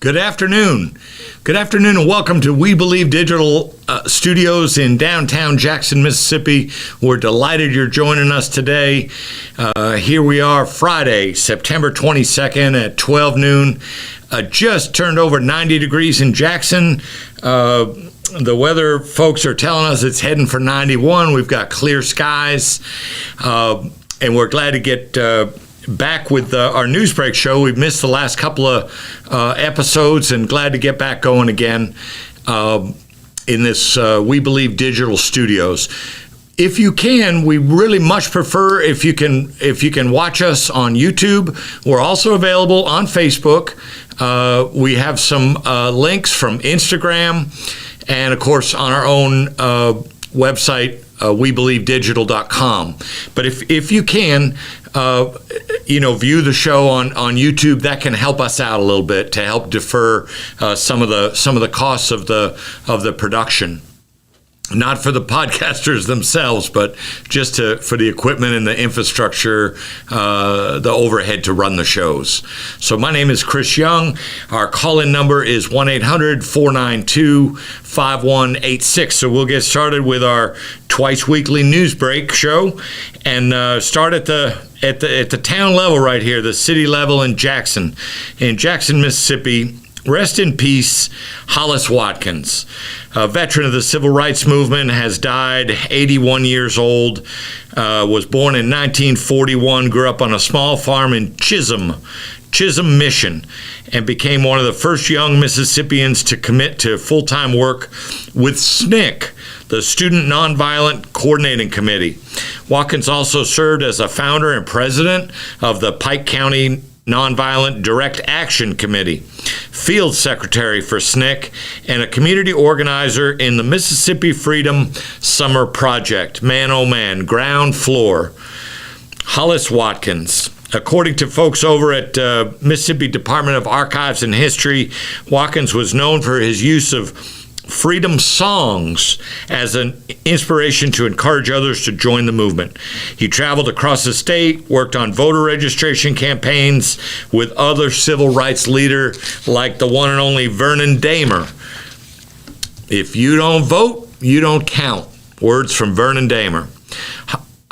Good afternoon. Good afternoon and welcome to We Believe Digital Studios in downtown Jackson, Mississippi. We're delighted you're joining us today. Here we are Friday, September 22nd at 12 noon. Just turned over 90 degrees in Jackson. The weather folks are telling us it's heading for 91. We've got clear skies. And we're glad to get back with our Newsbreak show. We've missed the last couple of episodes and glad to get back going again in this We Believe Digital Studios. If you can, we really much prefer if you can watch us on YouTube. We're also available on Facebook. We have some links from Instagram and, of course, on our own website, WeBelieveDigital.com. But if you can, view the show on YouTube, that can help us out a little bit to help defer some of the costs of the production. Not for the podcasters themselves, but just for the equipment and the infrastructure, the overhead to run the shows. So my name is Chris Young. Our call-in number is 1-800-492-5186. So we'll get started with our twice weekly Newsbreak show and start at the town level right here, the city level in Jackson, Mississippi. Rest in peace, Hollis Watkins, a veteran of the civil rights movement, has died, 81 years old, was born in 1941, grew up on a small farm in Chisholm, Mission, and became one of the first young Mississippians to commit to full-time work with SNCC, the Student Nonviolent Coordinating Committee. Watkins also served as a founder and president of the Pike County Nonviolent Direct Action Committee, field secretary for SNCC, and a community organizer in the Mississippi Freedom Summer Project. Man, oh man, ground floor. Hollis Watkins. According to folks over at Mississippi Department of Archives and History, Watkins was known for his use of freedom songs as an inspiration to encourage others to join the movement. He traveled across the state, worked on voter registration campaigns with other civil rights leaders like the one and only Vernon Dahmer. If you don't vote, you don't count. Words from Vernon Dahmer.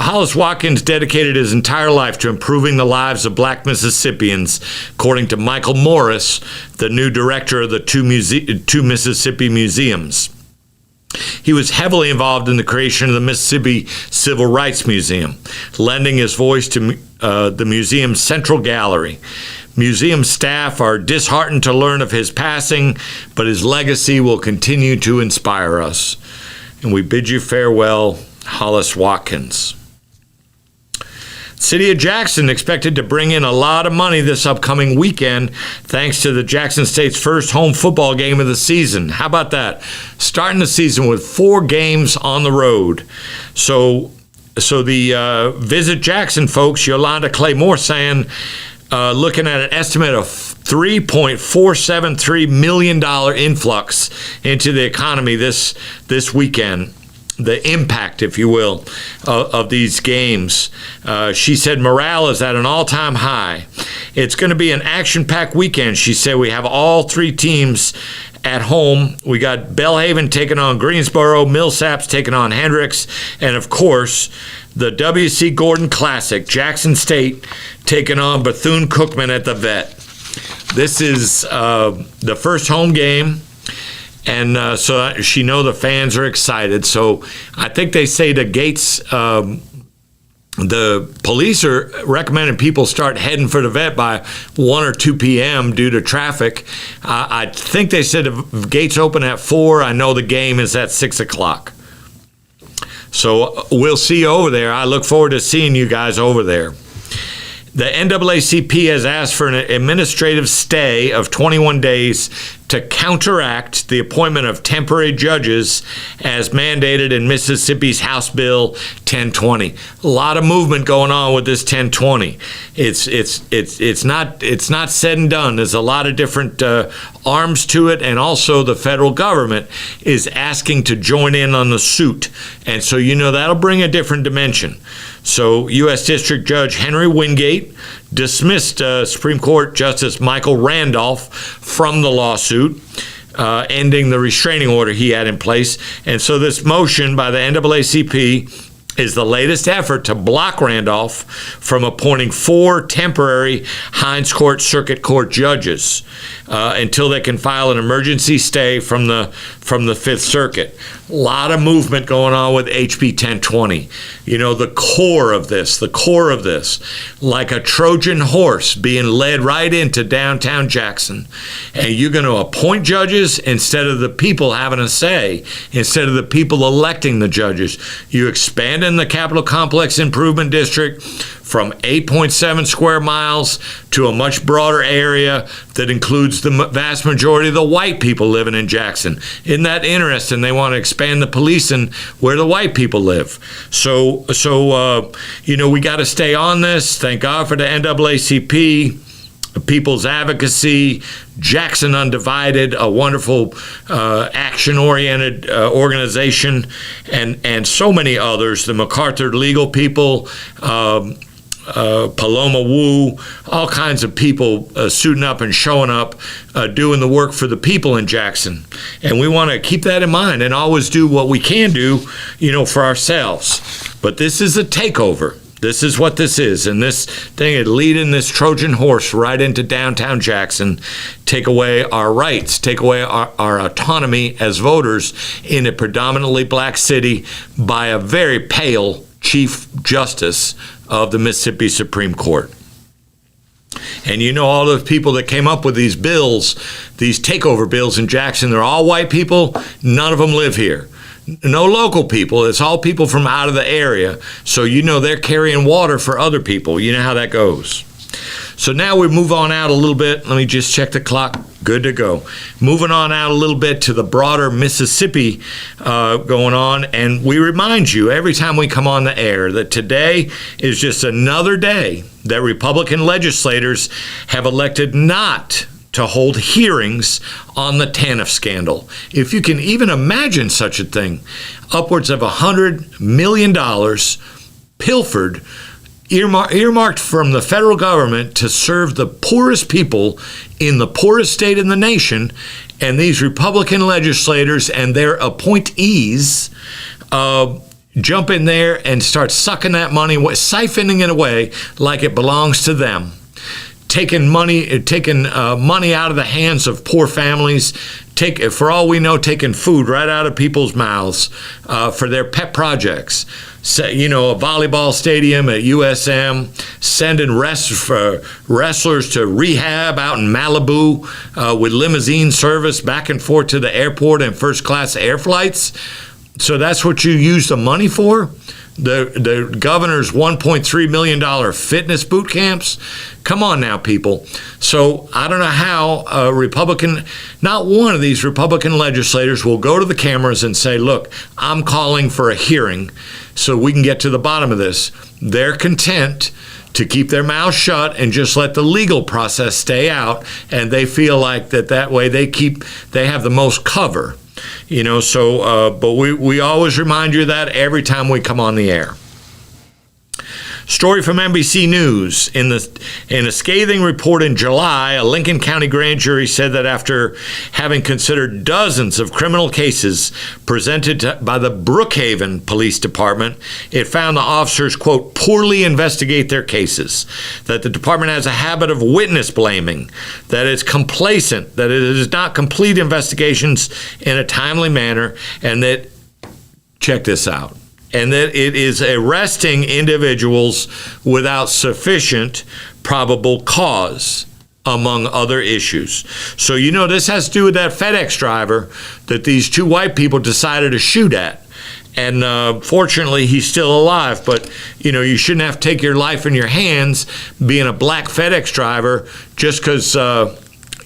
Hollis Watkins dedicated his entire life to improving the lives of black Mississippians, according to Michael Morris, the new director of the two Mississippi museums. He was heavily involved in the creation of the Mississippi Civil Rights Museum, lending his voice to the museum's central gallery. Museum staff are disheartened to learn of his passing, but his legacy will continue to inspire us. And we bid you farewell, Hollis Watkins. City of Jackson expected to bring in a lot of money this upcoming weekend thanks to the Jackson State's first home football game of the season. How about that? Starting the season with 4 games on the road. So the Visit Jackson folks, Yolanda Claymore saying, looking at an estimate of $3.473 million influx into the economy this weekend. The impact, if you will, of these games. She said morale is at an all-time high. It's going to be an action-packed weekend. She said we have all 3 teams at home. We got Belhaven taking on Greensboro, Millsaps taking on Hendricks, and of course, the W.C. Gordon Classic, Jackson State taking on Bethune-Cookman at the Vet. This is the first home game. And so she know the fans are excited. So I think they say the gates, the police are recommending people start heading for the Vet by 1 or 2 p.m. due to traffic. I think they said the gates open at 4. I know the game is at 6 o'clock. So we'll see you over there. I look forward to seeing you guys over there. The NAACP has asked for an administrative stay of 21 days to counteract the appointment of temporary judges as mandated in Mississippi's House Bill 1020. A lot of movement going on with this 1020. It's not said and done. There's a lot of different arms to it, and also the federal government is asking to join in on the suit. And so that'll bring a different dimension. So U.S. District Judge Henry Wingate dismissed Supreme Court Justice Michael Randolph from the lawsuit, ending the restraining order he had in place. And so this motion by the NAACP is the latest effort to block Randolph from appointing 4 temporary Hines Court Circuit Court judges until they can file an emergency stay from the Fifth Circuit. A lot of movement going on with HB 1020. You know, the core of this, like a Trojan horse being led right into downtown Jackson. And you're going to appoint judges instead of the people having a say, instead of the people electing the judges. You expand in the Capitol Complex Improvement District from 8.7 square miles to a much broader area that includes the vast majority of the white people living in Jackson. Isn't that interesting? They want to expand the policing where the white people live. So you know, we got to stay on this. Thank God for the NAACP. People's Advocacy, Jackson Undivided, a wonderful action-oriented organization, and so many others, the MacArthur Legal People, Paloma Wu, all kinds of people suiting up and showing up, doing the work for the people in Jackson. And we want to keep that in mind and always do what we can do, you know, for ourselves. But this is a takeover. This is what this is, and this thing is leading this Trojan horse right into downtown Jackson, take away our rights, take away our autonomy as voters in a predominantly black city by a very pale Chief Justice of the Mississippi Supreme Court. And you know, all those people that came up with these bills, these takeover bills in Jackson, they're all white people. None of them live here. No local people. It's all people from out of the area. So you know they're carrying water for other people. You know how that goes. So now we move on out a little bit. Let me just check the clock. Good to go. Moving on out a little bit to the broader Mississippi going on. And we remind you every time we come on the air that today is just another day that Republican legislators have elected not to hold hearings on the TANF scandal. If you can even imagine such a thing, upwards of $100 million pilfered, earmarked from the federal government to serve the poorest people in the poorest state in the nation, and these Republican legislators and their appointees jump in there and start sucking that money, siphoning it away like it belongs to them. Taking money out of the hands of poor families, for all we know, taking food right out of people's mouths for their pet projects. So, you know, a volleyball stadium at USM, sending wrestlers to rehab out in Malibu with limousine service back and forth to the airport and first-class air flights. So that's what you use the money for? The governor's $1.3 million fitness boot camps? Come on now, people. So I don't know how not one of these Republican legislators will go to the cameras and say, look, I'm calling for a hearing so we can get to the bottom of this. They're content to keep their mouths shut and just let the legal process stay out, and they feel like that way they have the most cover. You know, so, but we always remind you of that every time we come on the air. Story from NBC News. In a scathing report in July, a Lincoln County grand jury said that after having considered dozens of criminal cases presented by the Brookhaven Police Department, it found the officers, quote, poorly investigate their cases, that the department has a habit of witness blaming, that it's complacent, that it does not complete investigations in a timely manner, and that, check this out, and that it is arresting individuals without sufficient probable cause, among other issues. So, you know, this has to do with that FedEx driver that these two white people decided to shoot at. And fortunately, he's still alive. But, you know, you shouldn't have to take your life in your hands being a black FedEx driver just because,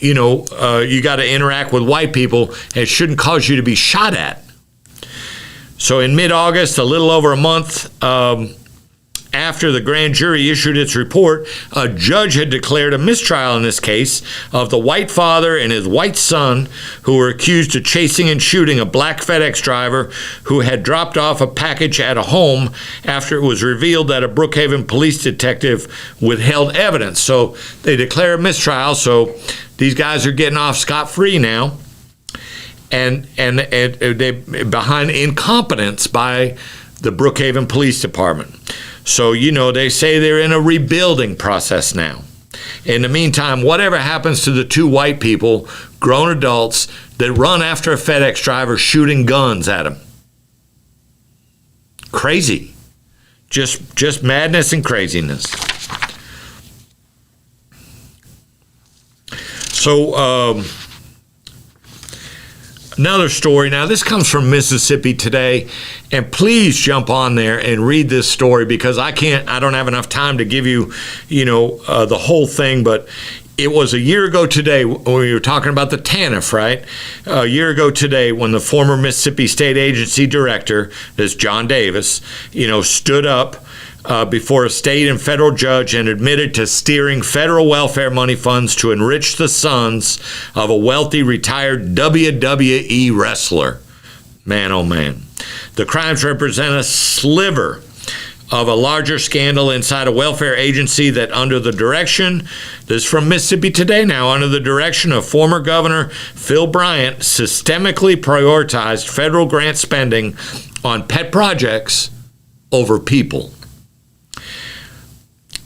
you got to interact with white people. It shouldn't cause you to be shot at. So in mid-August, a little over a month after the grand jury issued its report, a judge had declared a mistrial in this case of the white father and his white son who were accused of chasing and shooting a black FedEx driver who had dropped off a package at a home after it was revealed that a Brookhaven police detective withheld evidence. So they declare a mistrial, so these guys are getting off scot-free now. And they behind incompetence by the Brookhaven Police Department. So, they say they're in a rebuilding process now. In the meantime, whatever happens to the two white people, grown adults, that run after a FedEx driver shooting guns at him? Crazy. Just madness and craziness. So, another story. Now, this comes from Mississippi Today, and please jump on there and read this story because I don't have enough time to give you, the whole thing, but it was a year ago today when we were talking about the TANF, right? A year ago today when the former Mississippi State Agency Director, this John Davis, stood up before a state and federal judge and admitted to steering federal welfare money funds to enrich the sons of a wealthy retired WWE wrestler. Man, oh man. The crimes represent a sliver of a larger scandal inside a welfare agency that under the direction, this is from Mississippi Today now, under the direction of former Governor Phil Bryant, systemically prioritized federal grant spending on pet projects over people.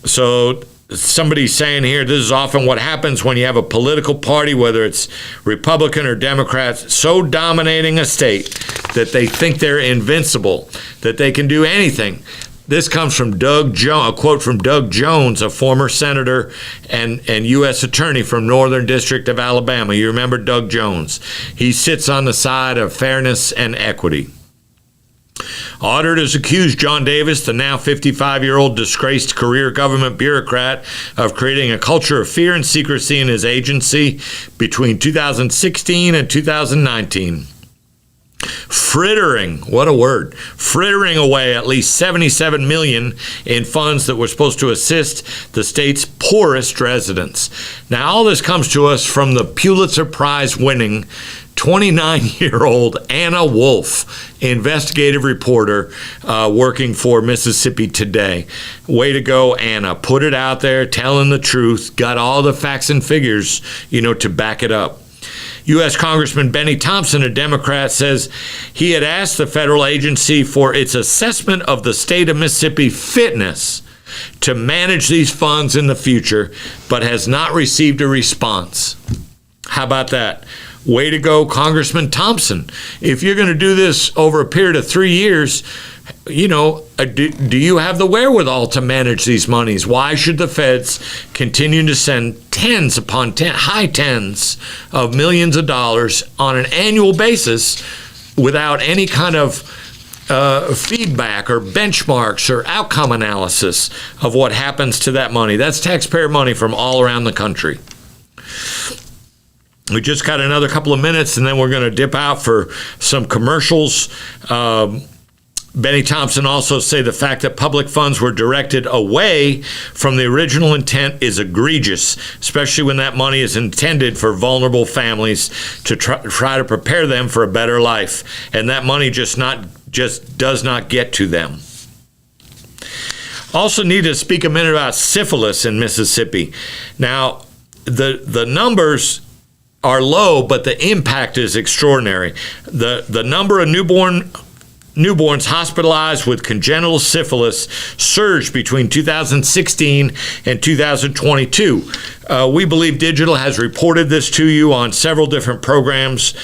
So somebody's saying here, this is often what happens when you have a political party, whether it's Republican or Democrat, so dominating a state that they think they're invincible, that they can do anything. This comes from a quote from Doug Jones, a former senator and U.S. attorney from Northern District of Alabama. You remember Doug Jones. He sits on the side of fairness and equity. Auditors accused John Davis, the now 55-year-old disgraced career government bureaucrat, of creating a culture of fear and secrecy in his agency between 2016 and 2019. Frittering away at least $77 million in funds that were supposed to assist the state's poorest residents. Now, all this comes to us from the Pulitzer Prize winning 29-year-old Anna Wolf, investigative reporter working for Mississippi Today. Way to go, Anna. Put it out there, telling the truth, got all the facts and figures, to back it up. U.S. Congressman Benny Thompson, a Democrat, says he had asked the federal agency for its assessment of the state of Mississippi fitness to manage these funds in the future, but has not received a response. How about that? Way to go, Congressman Thompson. If you're going to do this over a period of 3 years, do you have the wherewithal to manage these monies? Why should the feds continue to send high tens of millions of dollars on an annual basis without any kind of feedback or benchmarks or outcome analysis of what happens to that money? That's taxpayer money from all around the country. We just got another couple of minutes, and then we're going to dip out for some commercials. Benny Thompson also say the fact that public funds were directed away from the original intent is egregious, especially when that money is intended for vulnerable families to try to prepare them for a better life, and that money just does not get to them. Also need to speak a minute about syphilis in Mississippi. Now, the numbers are low, but the impact is extraordinary. The number of newborns hospitalized with congenital syphilis surged between 2016 and 2022. We believe Digital has reported this to you on several different programs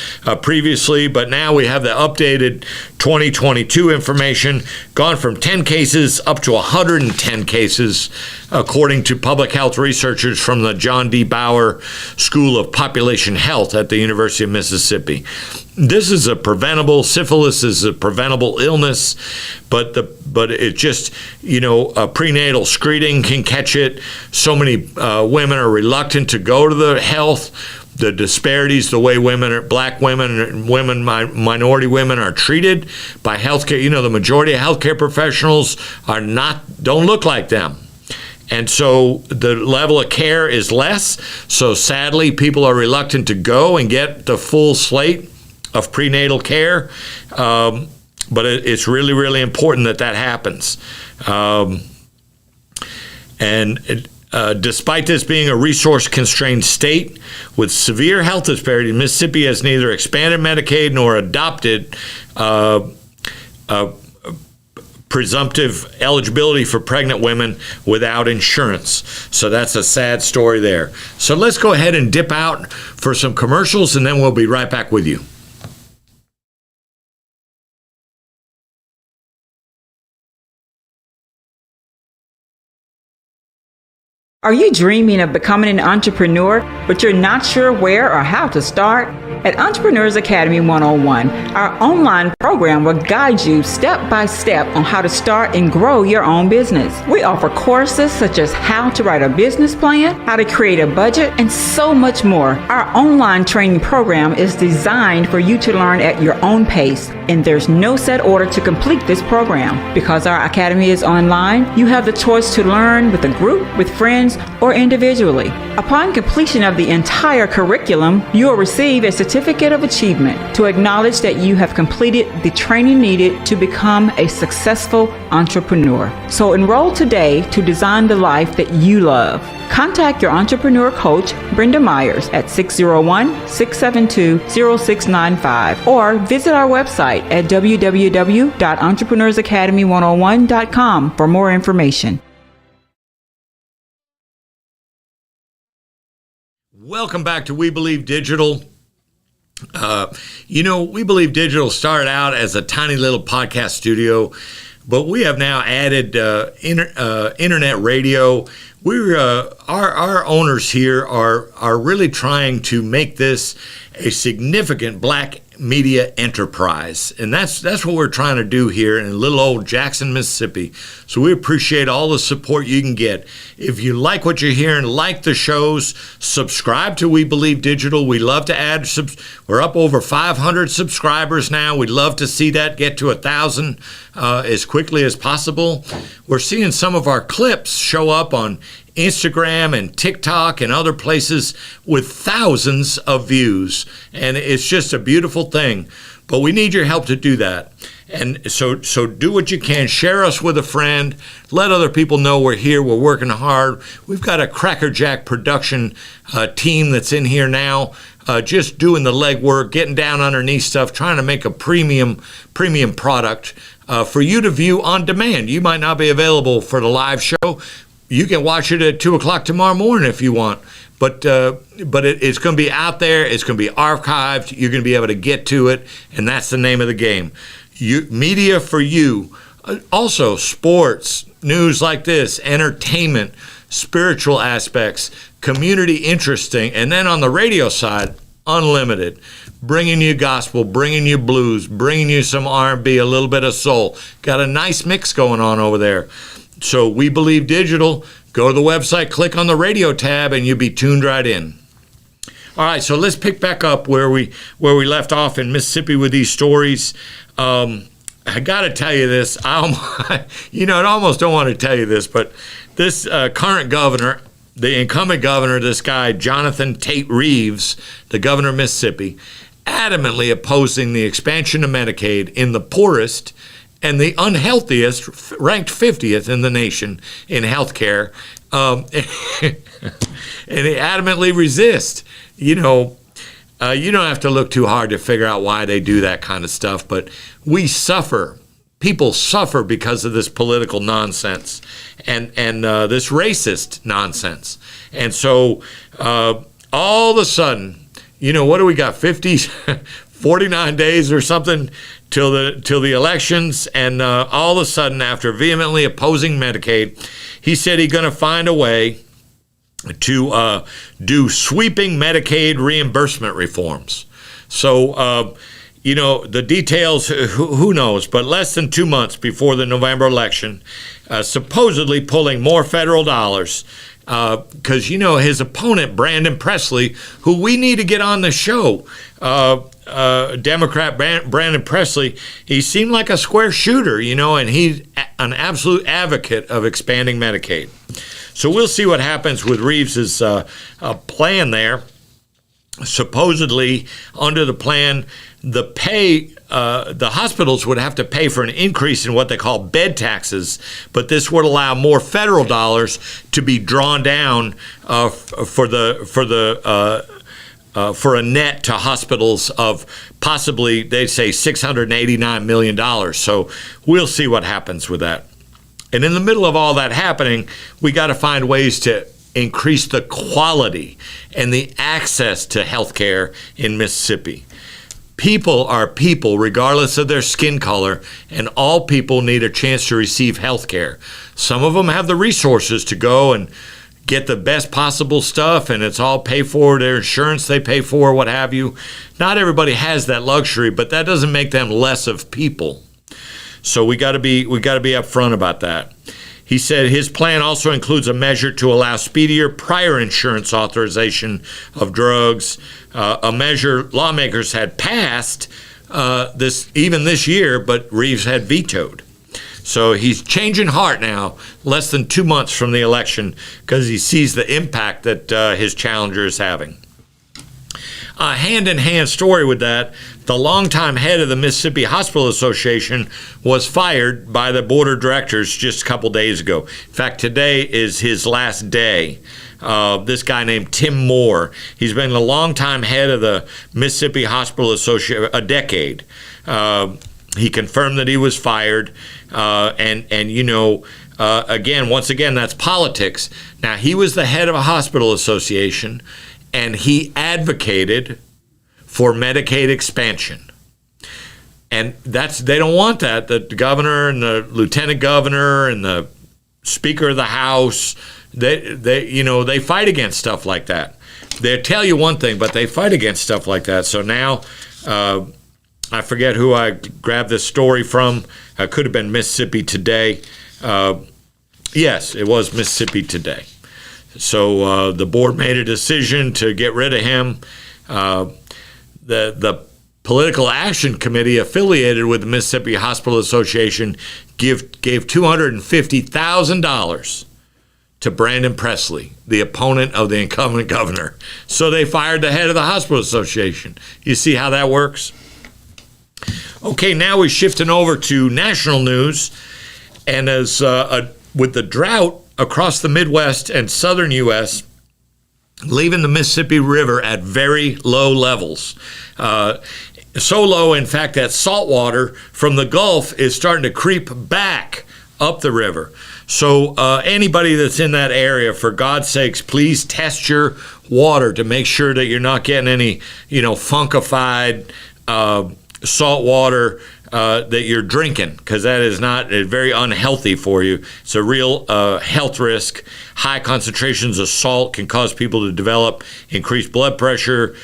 previously, but now we have the updated 2022 information, gone from 10 cases up to 110 cases, according to public health researchers from the John D. Bauer School of Population Health at the University of Mississippi. Syphilis is a preventable illness, but it just, prenatal screening can catch it. So many women are reluctant to go to the health. the disparities, the way black women and minority women are treated by healthcare. The majority of healthcare professionals don't look like them. And so the level of care is less. So sadly, people are reluctant to go and get the full slate of prenatal care. But it's really, really important that happens. Despite this being a resource-constrained state with severe health disparities, Mississippi has neither expanded Medicaid nor adopted presumptive eligibility for pregnant women without insurance. So that's a sad story there. So let's go ahead and dip out for some commercials, and then we'll be right back with you. Are you dreaming of becoming an entrepreneur, but you're not sure where or how to start? At Entrepreneurs Academy 101, our online program will guide you step by step on how to start and grow your own business. We offer courses such as how to write a business plan, how to create a budget, and so much more. Our online training program is designed for you to learn at your own pace, and there's no set order to complete this program. Because our academy is online, you have the choice to learn with a group, with friends, or individually. Upon completion of the entire curriculum, you will receive a certificate of achievement to acknowledge that you have completed the training needed to become a successful entrepreneur. So enroll today to design the life that you love. Contact your entrepreneur coach, Brenda Myers, at 601-672-0695 or visit our website at www.entrepreneursacademy101.com for more information. Welcome back to We Believe Digital. We Believe Digital started out as a tiny little podcast studio, but we have now added internet radio. Our owners here are really trying to make this a significant black media enterprise, and that's what we're trying to do here in little old Jackson, Mississippi. So we appreciate all the support you can get. If you like what you're hearing, like the shows, subscribe to We Believe Digital. We love to add. We're up over 500 subscribers now. We'd love to see that get to 1,000 as quickly as possible. We're seeing some of our clips show up on Instagram and TikTok and other places with thousands of views, and it's just a beautiful thing. But we need your help to do that. And so do what you can. Share us with a friend. Let other people know we're here. We're working hard. We've got a crackerjack production team that's in here now, just doing the legwork, getting down underneath stuff, trying to make a premium product for you to view on demand. You might not be available for the live show. You can watch it at 2 o'clock tomorrow morning if you want. But it's going to be out there. It's going to be archived. You're going to be able to get to it, and that's the name of the game. Media for you. Also, sports, news like this, entertainment, spiritual aspects, community interesting, and then on the radio side, unlimited. Bringing you gospel, bringing you blues, bringing you some R&B, a little bit of soul. Got a nice mix going on over there. So We Believe Digital. Go to the website, click on the radio tab, and you'll be tuned right in. All right, so let's pick back up where we left off in Mississippi with these stories. I got to tell you this. I almost don't want to tell you this, but this current governor, the incumbent governor, this guy, Jonathan Tate Reeves, the governor of Mississippi, adamantly opposing the expansion of Medicaid in the poorest and the unhealthiest, ranked 50th in the nation in health care. And they adamantly resist. You don't have to look too hard to figure out why they do that kind of stuff, but we suffer. People suffer because of this political nonsense and this racist nonsense. And so all of a sudden, what do we got, 49 days or something till the elections, and all of a sudden, after vehemently opposing Medicaid, he said he's going to find a way to do sweeping Medicaid reimbursement reforms. So, the details, who knows, but less than 2 months before the November election, supposedly pulling more federal dollars because his opponent, Brandon Presley, who we need to get on the show, Democrat Brandon Presley, he seemed like a square shooter, and he's an absolute advocate of expanding Medicaid. So we'll see what happens with Reeves's plan there. Supposedly, under the plan, the hospitals would have to pay for an increase in what they call bed taxes, but this would allow more federal dollars to be drawn down for a net to hospitals of possibly, they say, $689 million. So we'll see what happens with that. And in the middle of all that happening, we got to find ways to increase the quality and the access to health care in Mississippi. People are people regardless of their skin color, and all people need a chance to receive health care. Some of them have the resources to go and get the best possible stuff, and it's all paid for, their insurance they pay for, what have you. Not everybody has that luxury, but that doesn't make them less of people. So we got to be upfront about that. He said his plan also includes a measure to allow speedier prior insurance authorization of drugs, a measure lawmakers had passed this year, but Reeves had vetoed. So he's changing heart now, less than 2 months from the election, because he sees the impact that his challenger is having. A hand-in-hand story with that, the longtime head of the Mississippi Hospital Association was fired by the board of directors just a couple days ago. In fact, today is his last day. This guy named Tim Moore, he's been the longtime head of the Mississippi Hospital Association, a decade. He confirmed that he was fired, and once again, that's politics. Now, he was the head of a hospital association, and he advocated for Medicaid expansion. And they don't want that. The governor and the lieutenant governor and the speaker of the House, they fight against stuff like that. They tell you one thing, but they fight against stuff like that. So now, I forget who I grabbed this story from. It could have been Mississippi Today. Yes, it was Mississippi Today. So the board made a decision to get rid of him. The Political Action Committee affiliated with the Mississippi Hospital Association gave $250,000 to Brandon Presley, the opponent of the incumbent governor. So they fired the head of the hospital association. You see how that works? Okay, now we're shifting over to national news. And as with the drought across the Midwest and southern U.S., leaving the Mississippi River at very low levels. So low, in fact, that salt water from the Gulf is starting to creep back up the river. So anybody that's in that area, for God's sakes, please test your water to make sure that you're not getting any, funkified salt water that you're drinking, because that is not very unhealthy for you. It's a real health risk. High concentrations of salt can cause people to develop increased blood pressure,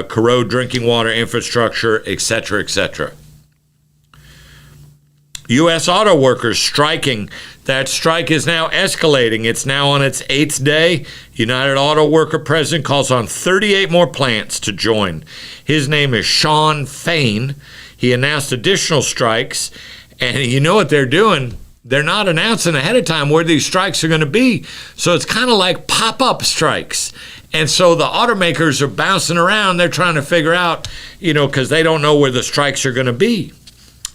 corrode drinking water infrastructure, etc., etc. U.S. auto workers striking. That strike is now escalating. It's now on its 8th day. United Auto Worker president calls on 38 more plants to join. His name is Shawn Fain. He announced additional strikes, and you know what they're doing? They're not announcing ahead of time where these strikes are going to be. So it's kind of like pop-up strikes. And so the automakers are bouncing around. They're trying to figure out, because they don't know where the strikes are going to be.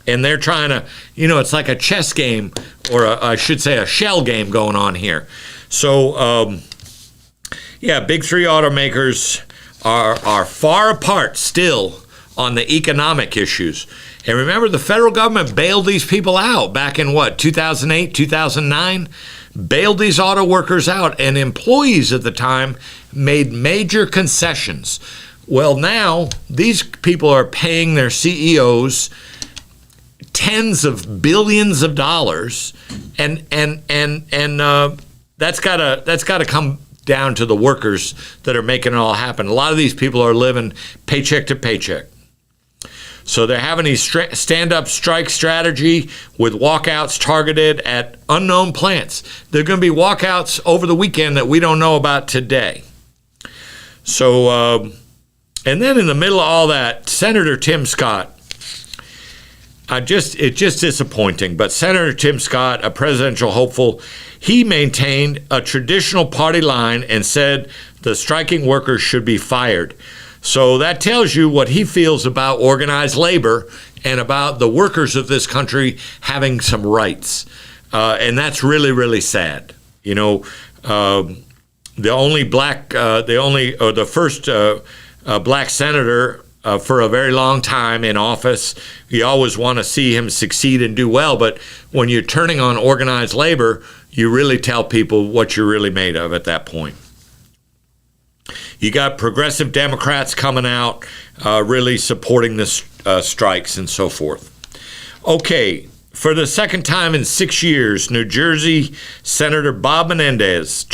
And they're trying to, it's like a chess game, or I should say a shell game going on here. So, big three automakers are far apart still on the economic issues. And remember, the federal government bailed these people out back in 2008, 2009? Bailed these auto workers out, and employees at the time made major concessions. Well, now these people are paying their CEOs tens of billions of dollars, and that's gotta come down to the workers that are making it all happen. A lot of these people are living paycheck to paycheck. So they're having a stand-up strike strategy with walkouts targeted at unknown plants. There are going to be walkouts over the weekend that we don't know about today. So, and then in the middle of all that, Senator Tim Scott, it's just disappointing. But Senator Tim Scott, a presidential hopeful, he maintained a traditional party line and said the striking workers should be fired. So that tells you what he feels about organized labor and about the workers of this country having some rights. And that's really, really sad. You know, the first black senator for a very long time in office. You always want to see him succeed and do well, but when you're turning on organized labor, you really tell people what you're really made of at that point. You got progressive Democrats coming out, really supporting the strikes and so forth. Okay, for the second time in 6 years, New Jersey Senator Bob Menendez,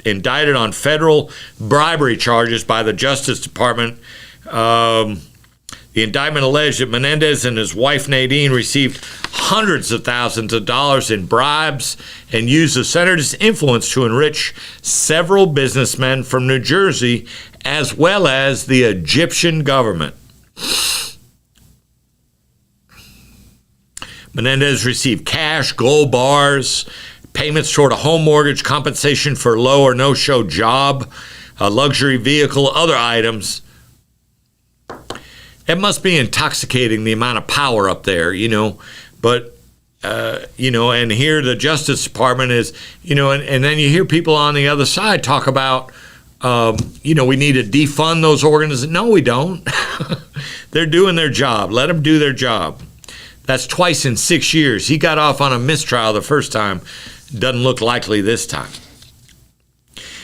indicted on federal bribery charges by the Justice Department. The indictment alleged that Menendez and his wife Nadine received hundreds of thousands of dollars in bribes and used the senator's influence to enrich several businessmen from New Jersey as well as the Egyptian government. Menendez received cash, gold bars, payments toward a home mortgage, compensation for low or no-show job, a luxury vehicle, other items. It must be intoxicating, the amount of power up there, you know. But, and here the Justice Department is, and then you hear people on the other side talk about, we need to defund those organizations. No, we don't. They're doing their job. Let them do their job. That's twice in 6 years. He got off on a mistrial the first time. Doesn't look likely this time.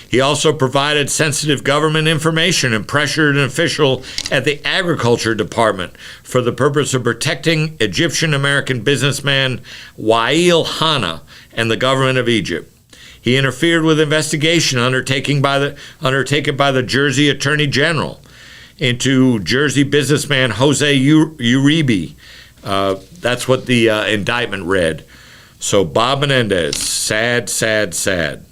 He also provided sensitive government information and pressured an official at the Agriculture Department for the purpose of protecting Egyptian-American businessman Wael Hanna and the government of Egypt. He interfered with investigation undertaken by the Jersey Attorney General into Jersey businessman Jose Uribe. That's what the indictment read. So Bob Menendez, sad, sad, sad.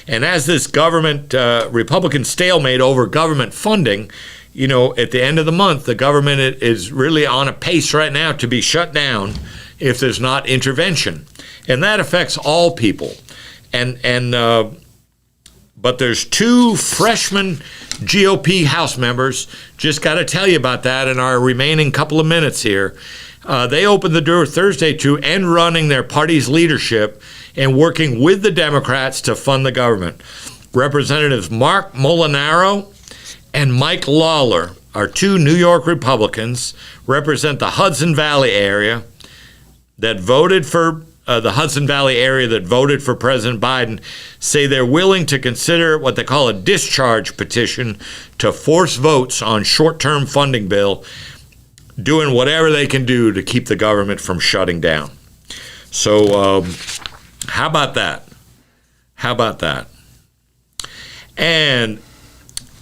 And as this government, Republican stalemate over government funding, at the end of the month, the government is really on a pace right now to be shut down if there's not intervention. And that affects all people. But there's 2 freshman GOP House members, just got to tell you about that in our remaining couple of minutes here. They opened the door Thursday to end running their party's leadership and working with the Democrats to fund the government. Representatives Mark Molinaro and Mike Lawler are 2 New York Republicans, represent the Hudson Valley area that voted for President Biden, say they're willing to consider what they call a discharge petition to force votes on short-term funding bill, doing whatever they can do to keep the government from shutting down. So how about that? And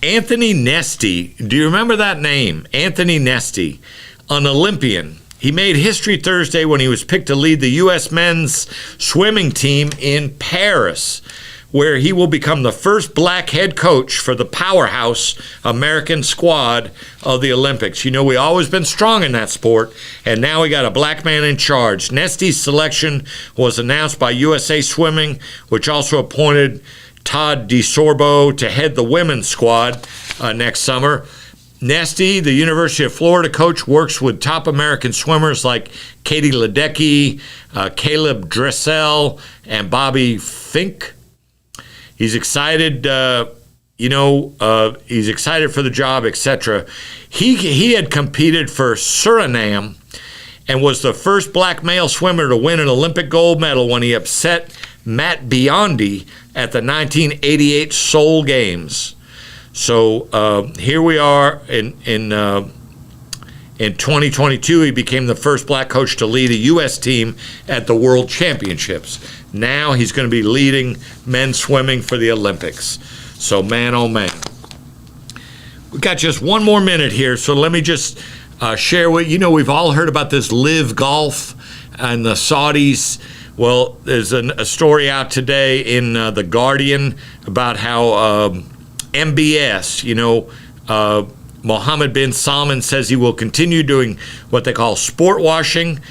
Anthony Nesty, do you remember that name? Anthony Nesty, an Olympian. He made history Thursday when he was picked to lead the U.S. men's swimming team in Paris, where he will become the first black head coach for the powerhouse American squad of the Olympics. We always been strong in that sport, and now we got a black man in charge. Nesty's selection was announced by USA Swimming, which also appointed Todd DeSorbo to head the women's squad next summer. Nesty, the University of Florida coach, works with top American swimmers like Katie Ledecky, Caleb Dressel, and Bobby Fink. He's excited, he's excited for the job, etc. He had competed for Suriname and was the first black male swimmer to win an Olympic gold medal when he upset Matt Biondi at the 1988 Seoul Games. So here we are in 2022. He became the first black coach to lead a U.S. team at the World Championships. Now he's going to be leading men's swimming for the Olympics. So man, oh man. We got just one more minute here, so let me just share with you. We've all heard about this Live Golf and the Saudis. Well, there's a story out today in The Guardian about how MBS, Mohammed bin Salman says he will continue doing what they call sport washing.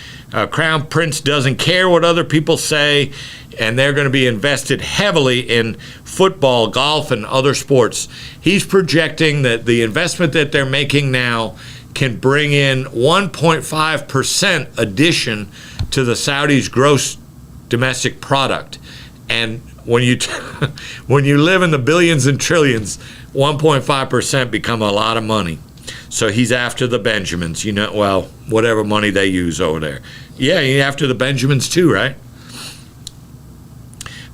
Crown Prince doesn't care what other people say, and they're going to be invested heavily in football, golf, and other sports. He's projecting that the investment that they're making now can bring in 1.5% addition to the Saudis' gross domestic product. And when you when you live in the billions and trillions, 1.5% become a lot of money. So he's after the Benjamins, whatever money they use over there. Yeah, he's after the Benjamins too, right?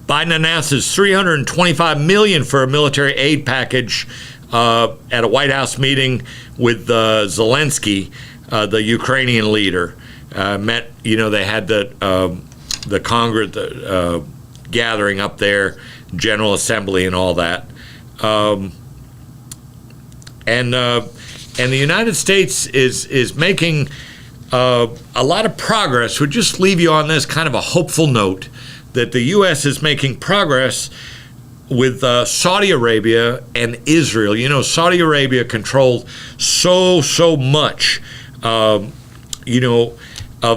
Biden announces $325 million for a military aid package at a White House meeting with Zelensky, the Ukrainian leader. They had the Congress gathering up there, General Assembly, and all that. And the United States is making a lot of progress. We'll just leave you on this kind of a hopeful note that the U.S. is making progress with Saudi Arabia and Israel. Saudi Arabia controlled so much, of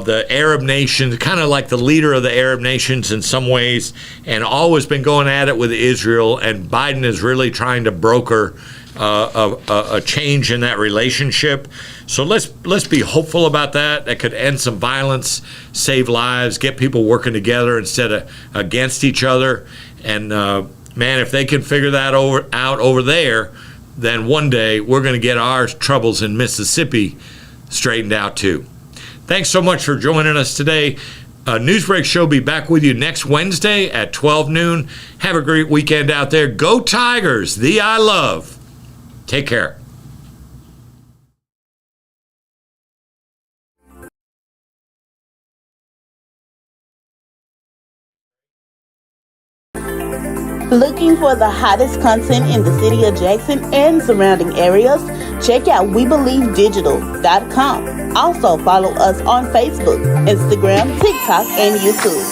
the Arab nations, kind of like the leader of the Arab nations in some ways, and always been going at it with Israel. And Biden is really trying to broker a change in that relationship. So let's be hopeful about that. That could end some violence, save lives, get people working together instead of against each other. And man, if they can figure that out over there, then one day we're going to get our troubles in Mississippi straightened out too. Thanks so much for joining us today. Newsbreak Show will be back with you next Wednesday at 12 noon. Have a great weekend out there. Go Tigers, the I love. Take care. Looking for the hottest content in the city of Jackson and surrounding areas? Check out WeBelieveDigital.com. Also follow us on Facebook, Instagram, TikTok, and YouTube.